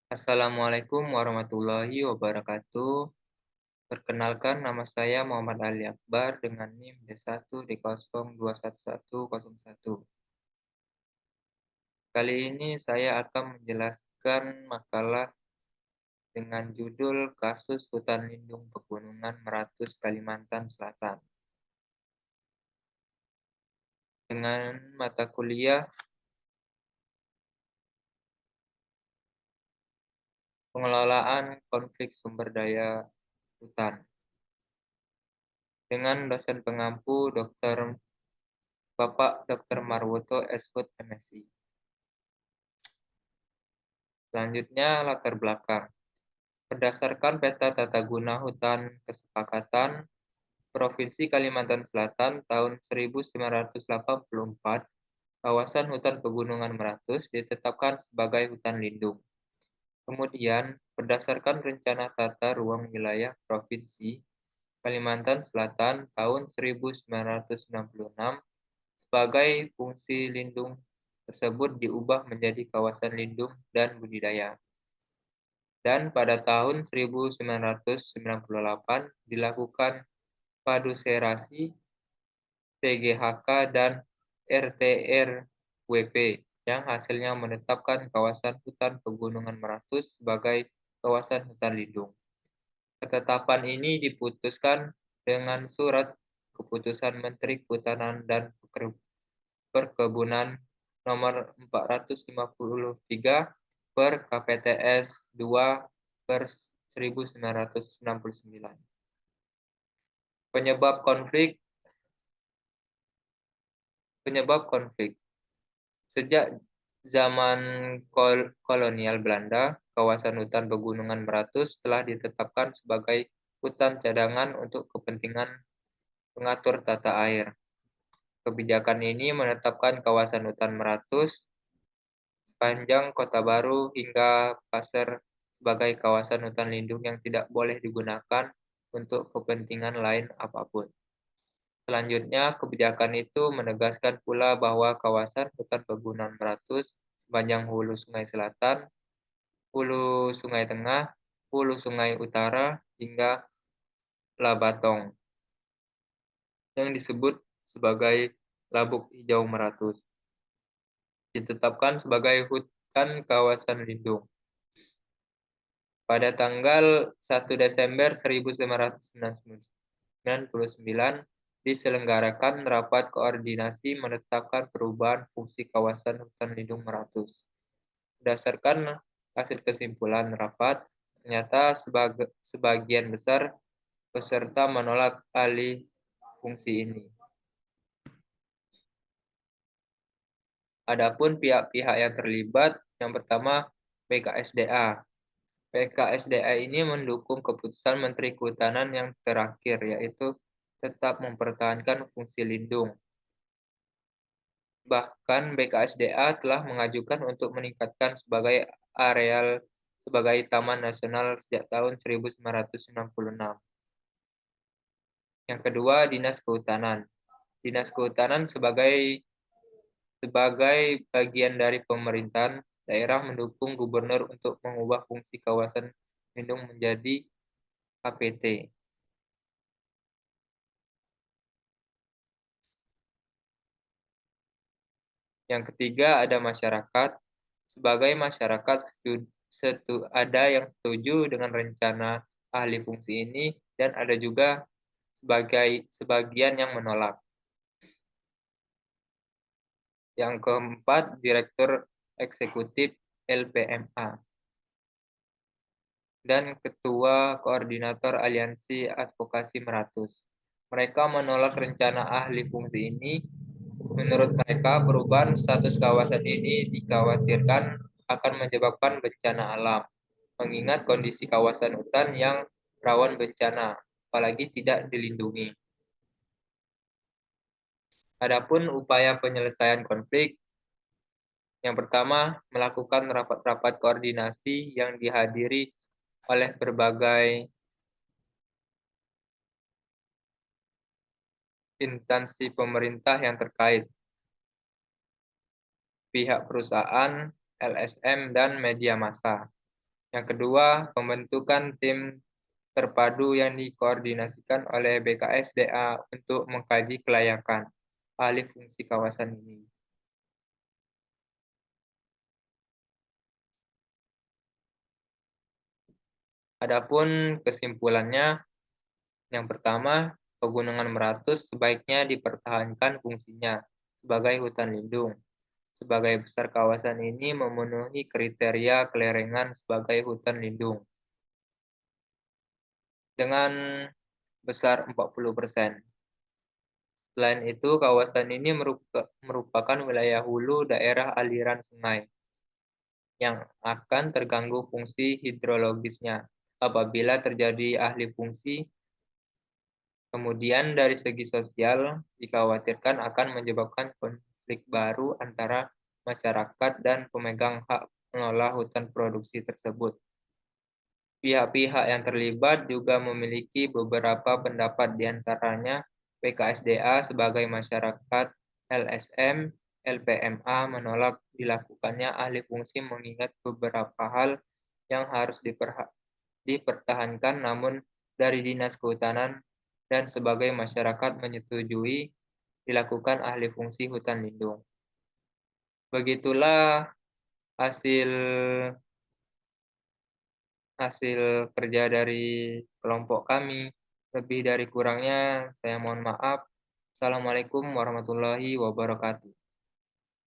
Assalamualaikum warahmatullahi wabarakatuh. Perkenalkan, nama saya Muhammad Ali Akbar dengan NIM D1D021101. Kali ini saya akan menjelaskan makalah dengan judul Kasus Hutan Lindung Pegunungan Meratus Kalimantan Selatan. Dengan mata kuliah Pengelolaan Konflik Sumber Daya Hutan. Dengan dosen pengampu Bapak Dr. Marwoto Eshut MSI. Selanjutnya, latar belakang. Berdasarkan peta tata guna hutan kesepakatan Provinsi Kalimantan Selatan tahun 1984, kawasan hutan Pegunungan Meratus ditetapkan sebagai hutan lindung. Kemudian, berdasarkan Rencana Tata Ruang Wilayah Provinsi Kalimantan Selatan tahun 1966, sebagai fungsi lindung tersebut diubah menjadi kawasan lindung dan budidaya. Dan pada tahun 1998 dilakukan paduserasi PGHK dan RTRWP yang hasilnya menetapkan kawasan hutan Pegunungan Meratus sebagai kawasan hutan lindung. Ketetapan ini diputuskan dengan surat keputusan Menteri Kehutanan dan Perkebunan nomor 453 per KPTS 2 per 1969. Penyebab konflik. Sejak zaman kolonial Belanda, kawasan hutan Pegunungan Meratus telah ditetapkan sebagai hutan cadangan untuk kepentingan pengatur tata air. Kebijakan ini menetapkan kawasan hutan Meratus sepanjang Kota Baru hingga Pasir sebagai kawasan hutan lindung yang tidak boleh digunakan untuk kepentingan lain apapun. Selanjutnya, kebijakan itu menegaskan pula bahwa kawasan hutan Pegunungan Meratus sepanjang hulu Sungai Selatan, hulu Sungai Tengah, hulu Sungai Utara, hingga Labatong, yang disebut sebagai Labuk Hijau Meratus, ditetapkan sebagai hutan kawasan lindung. Pada tanggal 1 Desember 1999, diselenggarakan rapat koordinasi menetapkan perubahan fungsi kawasan hutan lindung Meratus. Berdasarkan hasil kesimpulan rapat, ternyata sebagian besar peserta menolak alih fungsi ini. Adapun pihak-pihak yang terlibat, yang pertama PKSDA. PKSDA ini mendukung keputusan Menteri Kehutanan yang terakhir, yaitu tetap mempertahankan fungsi lindung. Bahkan BKSDA telah mengajukan untuk meningkatkan sebagai areal sebagai Taman Nasional sejak tahun 1966. Yang kedua, Dinas Kehutanan. Dinas Kehutanan sebagai bagian dari pemerintahan daerah mendukung gubernur untuk mengubah fungsi kawasan lindung menjadi KPT. Yang ketiga, ada masyarakat. Sebagai masyarakat, ada yang setuju dengan rencana ahli fungsi ini dan ada juga sebagian yang menolak. Yang keempat, Direktur Eksekutif LPMA dan Ketua Koordinator Aliansi Advokasi Meratus. Mereka menolak rencana ahli fungsi ini. Menurut mereka, perubahan status kawasan ini dikhawatirkan akan menyebabkan bencana alam, mengingat kondisi kawasan hutan yang rawan bencana, apalagi tidak dilindungi. Adapun upaya penyelesaian konflik, yang pertama, melakukan rapat-rapat koordinasi yang dihadiri oleh berbagai instansi pemerintah yang terkait, pihak perusahaan, LSM, dan media massa. Yang kedua, pembentukan tim terpadu yang dikoordinasikan oleh BKSDA untuk mengkaji kelayakan alih fungsi kawasan ini. Adapun kesimpulannya, yang pertama, Pegunungan Meratus sebaiknya dipertahankan fungsinya sebagai hutan lindung. Sebagai besar kawasan ini memenuhi kriteria kelerengan sebagai hutan lindung dengan besar 40%. Selain itu, kawasan ini merupakan wilayah hulu daerah aliran sungai yang akan terganggu fungsi hidrologisnya apabila terjadi alih fungsi. Kemudian dari segi sosial, dikhawatirkan akan menyebabkan konflik baru antara masyarakat dan pemegang hak mengelola hutan produksi tersebut. Pihak-pihak yang terlibat juga memiliki beberapa pendapat, di antaranya PKSDA sebagai masyarakat, LSM, LPMA menolak dilakukannya alih fungsi mengingat beberapa hal yang harus dipertahankan, namun dari Dinas Kehutanan dan sebagai masyarakat menyetujui dilakukan alih fungsi hutan lindung. Begitulah hasil hasil kerja dari kelompok kami. Lebih dari kurangnya saya mohon maaf. Assalamualaikum warahmatullahi wabarakatuh.